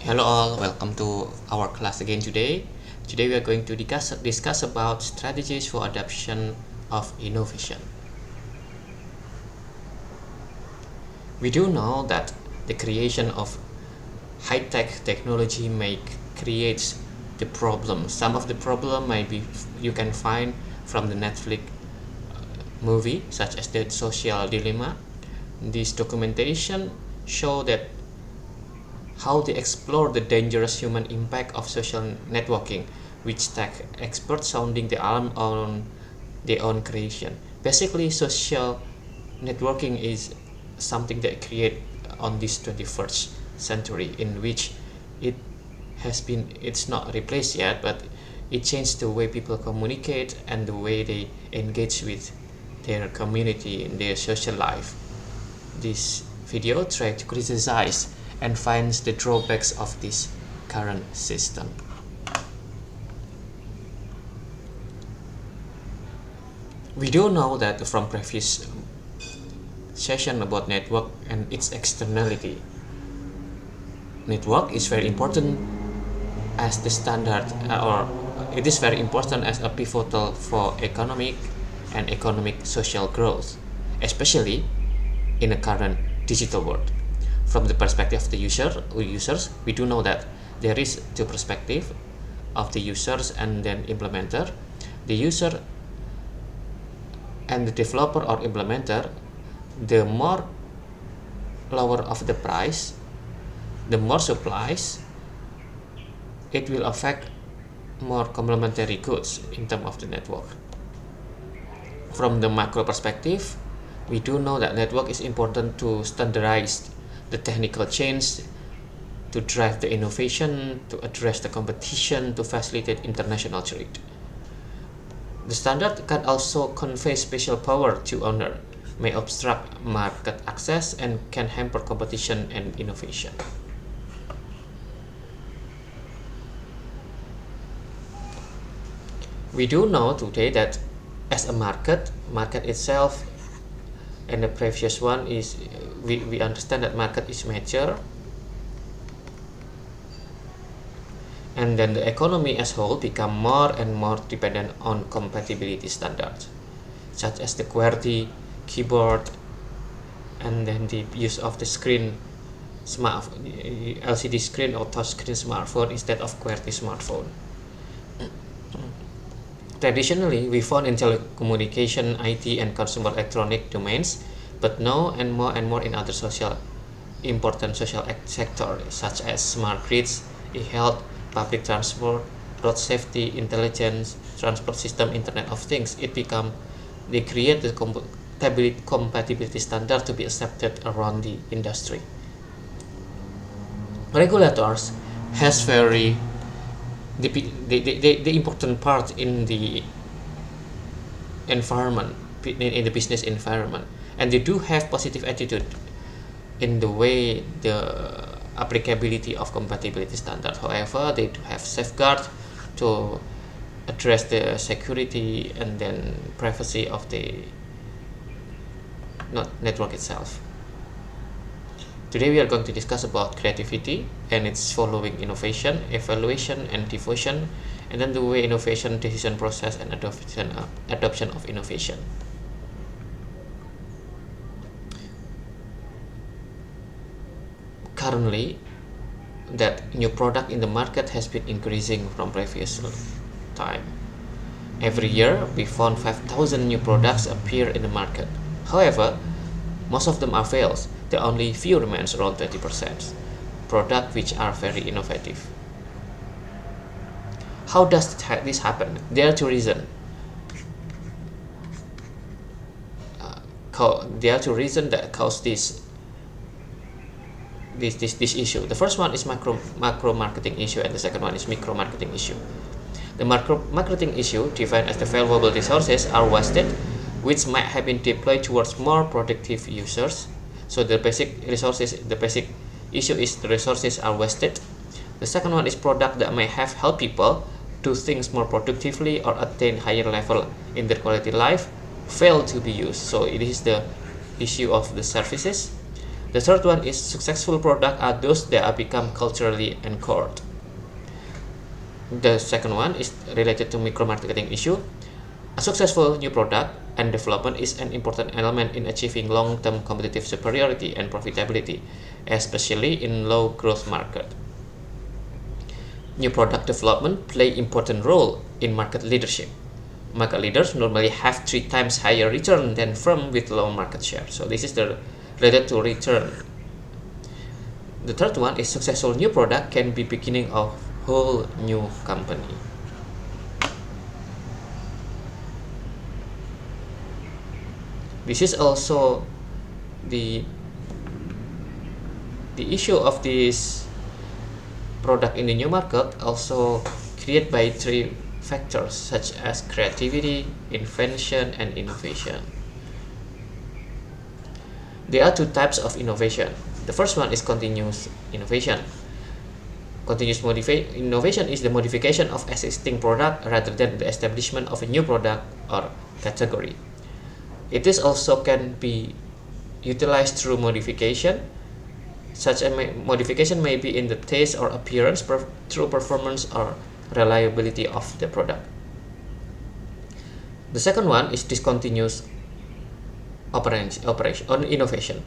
Hello all, welcome to our class again today. Today we are going to discuss about strategies for adoption of innovation. We do know that the creation of high-tech technology may create the problem. Some of the problem maybe you can find from the Netflix movie, such as The Social Dilemma. This documentation show that how they explore the dangerous human impact of social networking, which tech experts sounding the alarm on their own creation. Basically, social networking is something that create on this 21st century, in which it's not replaced yet, but it changed the way people communicate and the way they engage with their community in their social life. This video tries to criticize and finds the drawbacks of this current system. We do know that from previous session about network and its externality. Network is very important as the standard, or it is very important as a pivotal for economic and social growth, especially in the current digital world. From the perspective of the users, we do know that there is two perspectives of the users and then implementer. The user and the developer or implementer, the more lower of the price, the more supplies, it will affect more complementary goods in terms of the network. From the macro perspective, we do know that network is important to standardize the technical change, to drive the innovation, to address the competition, to facilitate international trade. The standard can also convey special power to owner, may obstruct market access, and can hamper competition and innovation. We do know today that as a market itself, and the previous one is we understand that market is mature, and then the economy as whole become more and more dependent on compatibility standards, such as the QWERTY keyboard, and then the use of the screen LCD screen or touch screen smartphone instead of QWERTY smartphone. Traditionally, we found in telecommunication, IT, and consumer electronic domains, but now and more in other important social sectors such as smart grids, e-health, public transport, road safety, intelligence, transport system, Internet of Things. They create the compatibility standard to be accepted around the industry. Regulators has the important part in the environment, in the business environment, and they do have positive attitude in the way the applicability of compatibility standard. However, they do have safeguard to address the security and then privacy of the network itself. Today we are going to discuss about creativity and its following innovation, evaluation, and devotion, and then the way innovation, decision process, and adoption of innovation. Currently, that new product in the market has been increasing from previous time. Every year, we found 5,000 new products appear in the market. However, most of them are fails. The only few remains, around 20%, products which are very innovative. How does this happen? There are two reasons. There are two reasons that cause this issue. The first one is macro marketing issue, and the second one is micro marketing issue. The macro marketing issue, defined as the valuable resources are wasted, which might have been deployed towards more productive users. So the basic issue is the resources are wasted. The second one is product that may have helped people do things more productively or attain higher level in their quality life fail to be used. So it is the issue of the services. The third one is successful product are those that are become culturally anchored. The second one is related to micro-marketing issue. A successful new product and development is an important element in achieving long-term competitive superiority and profitability, especially in low-growth market. New product development play important role in market leadership. Market leaders normally have 3 times higher return than firms with low market share. So this is the related to return. The third one is successful new product can be beginning of whole new company. This is also the issue of this product in the new market, also created by 3 factors such as creativity, invention, and innovation. There are 2 types of innovation. The first one is continuous innovation. Continuous innovation is the modification of existing product rather than the establishment of a new product or category. It is also can be utilized through modification. Such a modification may be in the taste or appearance, through performance or reliability of the product. The second one is discontinuous operation or innovation.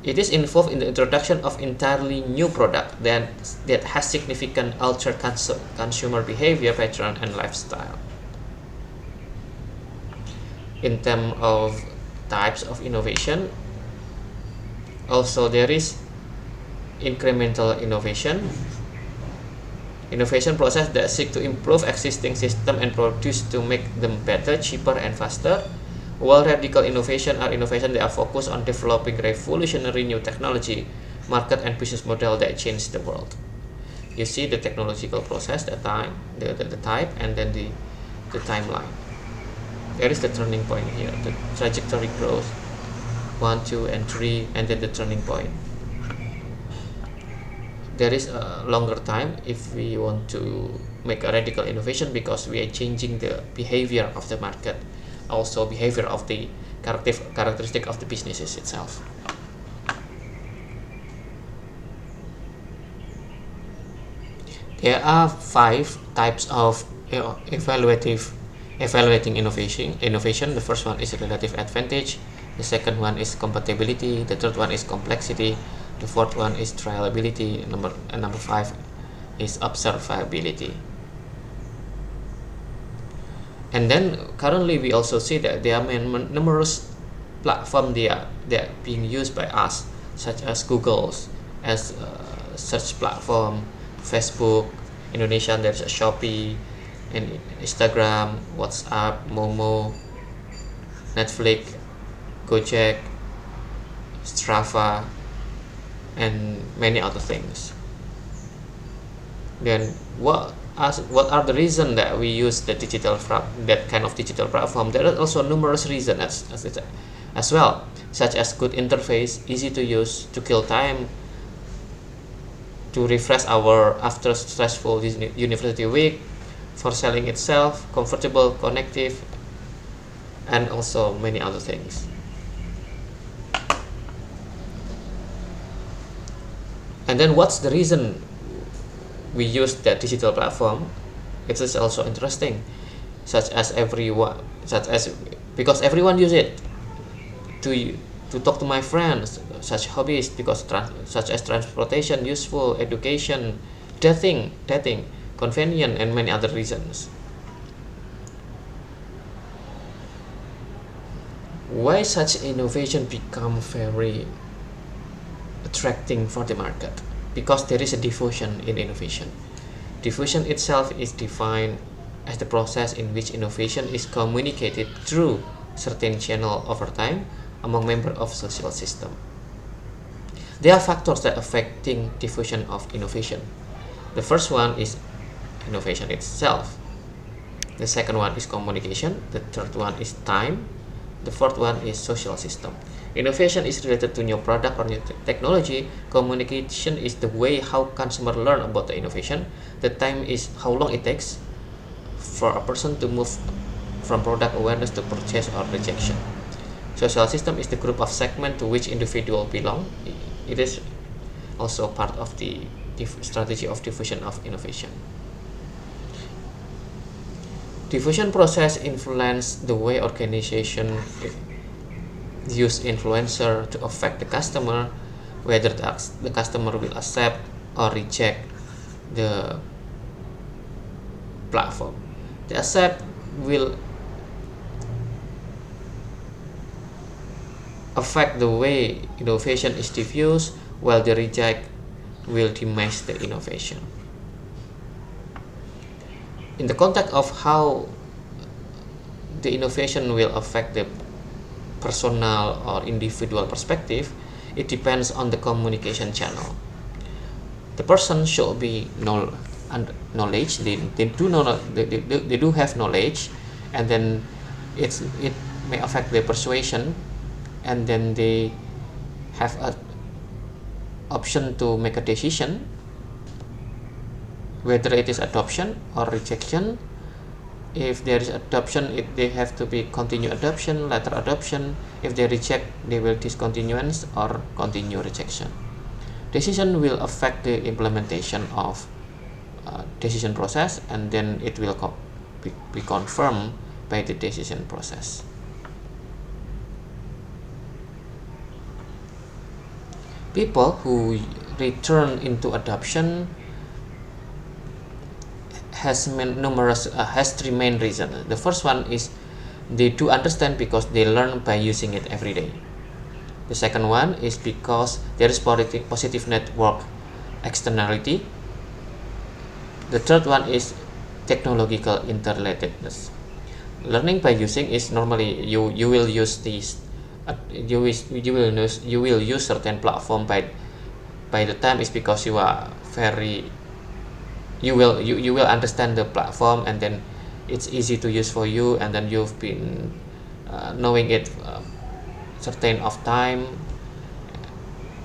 It is involved in the introduction of entirely new product that has significant altered consumer behavior pattern and lifestyle. In terms of types of innovation, also there is incremental innovation. Innovation process that seek to improve existing system and produce to make them better, cheaper, and faster. While radical innovation are innovation that are focused on developing revolutionary new technology, market, and business model that change the world. You see the technological process, the type, and then the timeline. There is the turning point here, the trajectory growth, 1, 2, and 3, and then the turning point. There is a longer time if we want to make a radical innovation, because we are changing the behavior of the market, also behavior of the characteristic of the businesses itself. There are 5 types of evaluating innovation. The first one is relative advantage. The second one is compatibility. The third one is complexity. The fourth one is trialability. Number 5 is observability. And then currently we also see that there are numerous platforms that are being used by us, such as Google's as a search platform, Facebook, Indonesia there's a Shopee, and Instagram, WhatsApp, Momo, Netflix, Gojek, Strava, and many other things. Then what are the reasons that we use that kind of digital platform? There are also numerous reasons as well, such as good interface, easy to use, to kill time, to refresh our after stressful university week, for selling itself, comfortable, connective, and also many other things. And then what's the reason we use that digital platform? It is also interesting, because everyone use it to talk to my friends, such hobbies, because such as transportation, useful, education, dating, convenient, and many other reasons. Why such innovation become very attracting for the market? Because there is a diffusion in innovation. Diffusion itself is defined as the process in which innovation is communicated through certain channel over time among members of social system. There are factors that affecting diffusion of innovation. The first one is innovation itself. The second one is communication. The third one is time. The fourth one is social system. Innovation is related to new product or new technology. Communication is the way how consumer learn about the innovation. The time is how long it takes for a person to move from product awareness to purchase or rejection. Social system is the group of segment to which individual belong. It is also part of the strategy of diffusion of innovation. Diffusion process influence the way organization use influencer to affect the customer, whether the customer will accept or reject the platform. The accept will affect the way innovation is diffused, while the reject will diminish the innovation. In the context of how the innovation will affect the personal or individual perspective, it depends on the communication channel. The person should be knowledge. They do have knowledge, and then it may affect their persuasion, and then they have an option to make a decision whether it is adoption or rejection. If there is adoption, they have to be continue adoption, later adoption. If they reject, they will discontinuance or continue rejection. Decision will affect the implementation of decision process, and then it will be confirmed by the decision process. People who return into adoption has three main reasons. The first one is they do understand because they learn by using it every day. The second one is because there is positive network externality. The third one is technological interrelatedness. Learning by using is normally you will use these. You will use certain platform by the time is because you are very you will understand the platform, and then it's easy to use for you, and then you've been knowing it certain of time.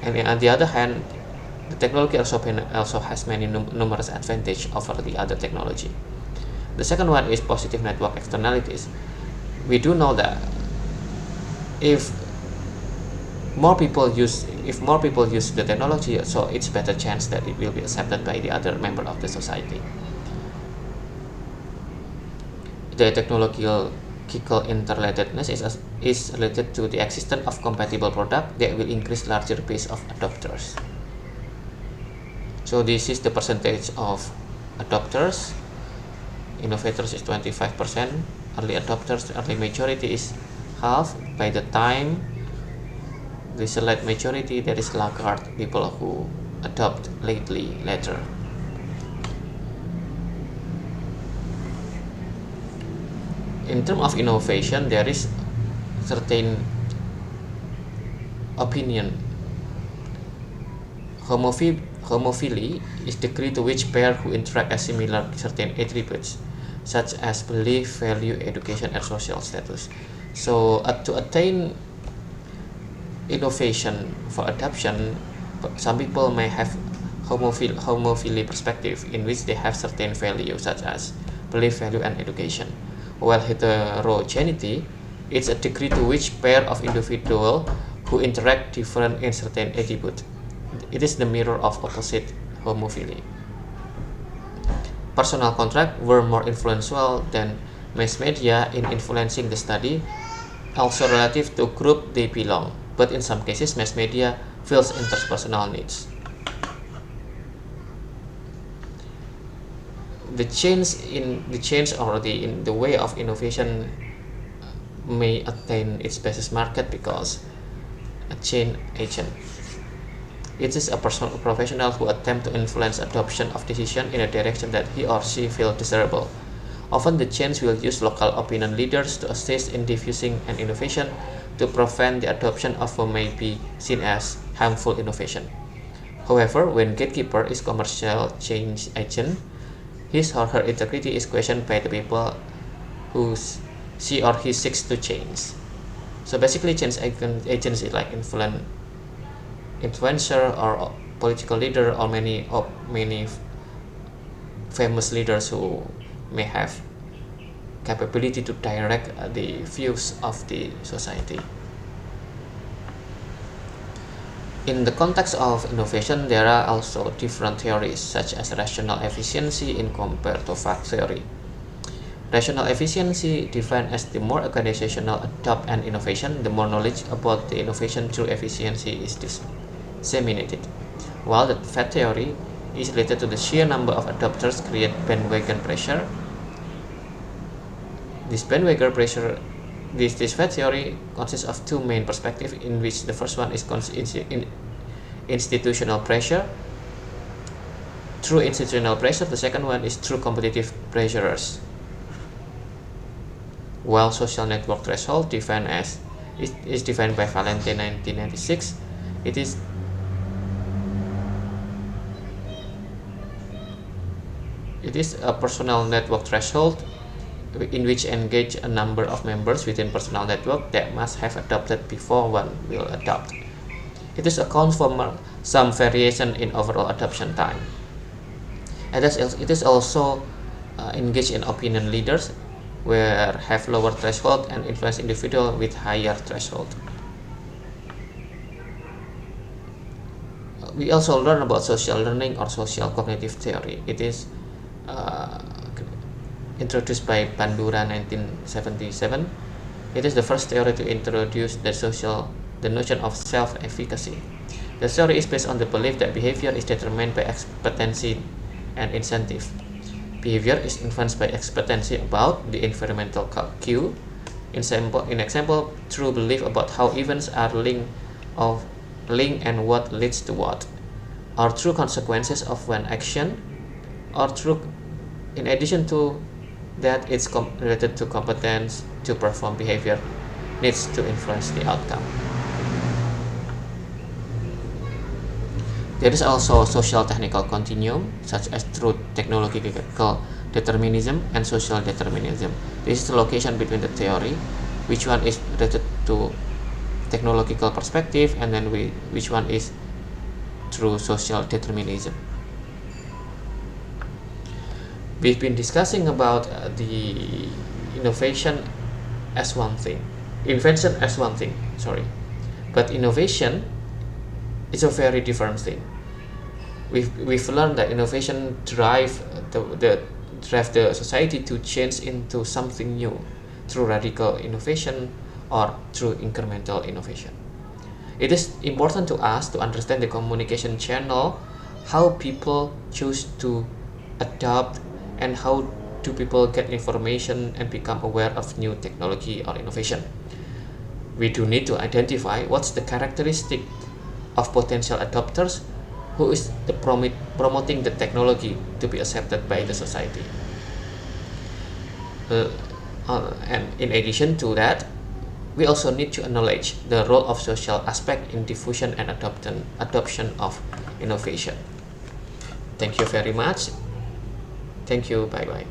And on the other hand, the technology also has many numerous advantage over the other technology. The second one is positive network externalities. We do know that if more people use the technology, so it's better chance that it will be accepted by the other member of the society. The technological interrelatedness is related to the existence of compatible product that will increase larger base of adopters. So this is the percentage of adopters. Innovators is 25%, early adopters, early majority is half. By the time the select majority, there is laggard, people who adopt later. In terms of innovation, there is certain opinion. Homophily is the degree to which pairs who interact as similar certain attributes, such as belief, value, education, and social status. So to attain innovation for adoption, some people may have homophily perspective in which they have certain values such as belief, value, and education, while heterogeneity is a degree to which pair of individuals who interact different in certain attributes. It is the mirror of opposite homophily. Personal contracts were more influential than mass media in influencing the study, also relative to group they belong, but in some cases mass media fills interpersonal needs. The change in the way of innovation may attain its basis market because a change agent. It is a professional who attempt to influence adoption of decision in a direction that he or she feels desirable. Often the change will use local opinion leaders to assist in diffusing an innovation to prevent the adoption of what may be seen as harmful innovation. However, when gatekeeper is commercial change agent, his or her integrity is questioned by the people who she or he seeks to change. So basically, change agents is like influencer or political leader, or many famous leaders who may have capability to direct the views of the society. In the context of innovation, there are also different theories, such as rational efficiency in compared to fact theory. Rational efficiency, defined as the more organizational adopt an innovation, the more knowledge about the innovation through efficiency is disseminated, while the fact theory is related to the sheer number of adopters create bandwagon pressure. This bandwagon pressure, this fact theory consists of two main perspectives, in which the first one is institutional pressure. Through institutional pressure, the second one is through competitive pressures. While social network threshold is defined by Valente 1996, it is a personal network threshold in which engage a number of members within personal network that must have adopted before one will adopt. It is accounts for some variation in overall adoption time. And it is also engaged in opinion leaders, where have lower threshold and influence individual with higher threshold. We also learn about social learning or social cognitive theory. It is introduced by Bandura 1977. It is the first theory to introduce the notion of self-efficacy. The theory is based on the belief that behavior is determined by expectancy and incentive. Behavior is influenced by expectancy about the environmental cue. In example, through belief about how events are linked and what leads to what, or through consequences of one action, or through, in addition to that, it's related to competence to perform behavior needs to influence the outcome. There is also a social technical continuum, such as through technological determinism and social determinism. This is the location between the theory, which one is related to technological perspective, and then which one is through social determinism. We've been discussing about the invention as one thing, but innovation is a very different thing. We've learned that innovation drive the society to change into something new through radical innovation or through incremental innovation. It is important to us to understand the communication channel, how people choose to adopt, and how do people get information and become aware of new technology or innovation. We do need to identify what's the characteristic of potential adopters, who is promoting the technology to be accepted by the society. And in addition to that, we also need to acknowledge the role of social aspect in diffusion and adoption of innovation. Thank you very much. Thank you. Bye bye.